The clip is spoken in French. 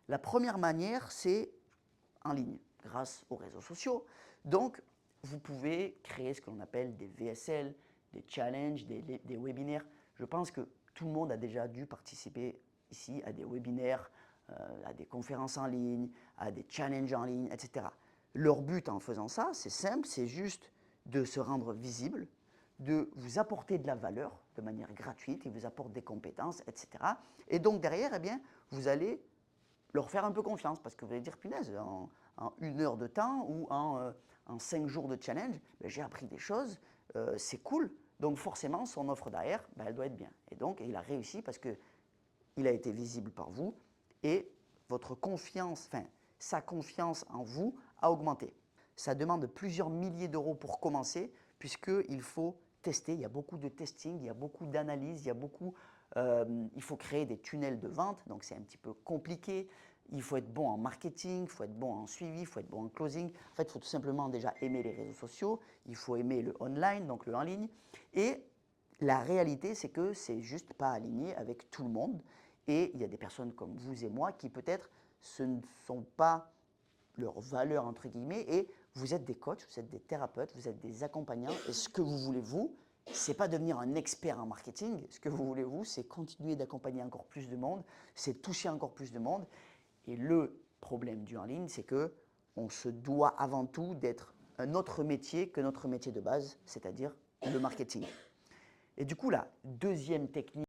La première manière, c'est en ligne, grâce aux réseaux sociaux. Donc, vous pouvez créer ce que l'on appelle des VSL, des challenges, des webinaires. Je pense que tout le monde a déjà dû participer ici à des webinaires, à des conférences en ligne, à des challenges en ligne, etc. Leur but en faisant ça, c'est simple, c'est juste de se rendre visible, de vous apporter de la valeur de manière gratuite, ils vous apportent des compétences, etc. Et donc derrière, eh bien, vous allez leur faire un peu confiance parce que vous allez dire, punaise, en 1 heure de temps ou en 5 jours de challenge, ben, j'ai appris des choses, c'est cool. Donc forcément, son offre derrière, ben, elle doit être bien. Et donc, il a réussi parce qu'il a été visible par vous et votre confiance, enfin, sa confiance en vous a augmenté. Ça demande plusieurs milliers d'euros pour commencer puisqu'il faut tester, il y a beaucoup de testing, il y a beaucoup d'analyse, il faut créer des tunnels de vente, donc c'est un petit peu compliqué. Il faut être bon en marketing, il faut être bon en suivi, il faut être bon en closing. En fait, il faut tout simplement déjà aimer les réseaux sociaux, il faut aimer le online, donc le en ligne. Et la réalité, c'est que c'est juste pas aligné avec tout le monde. Et il y a des personnes comme vous et moi qui peut-être ce ne sont pas leurs valeurs entre guillemets. Et vous êtes des coachs, vous êtes des thérapeutes, vous êtes des accompagnants. Et ce que vous voulez vous, c'est pas devenir un expert en marketing. Ce que vous voulez vous, c'est continuer d'accompagner encore plus de monde, c'est toucher encore plus de monde. Et le problème du en ligne, c'est que on se doit avant tout d'être un autre métier que notre métier de base, c'est-à-dire le marketing. Et du coup, la deuxième technique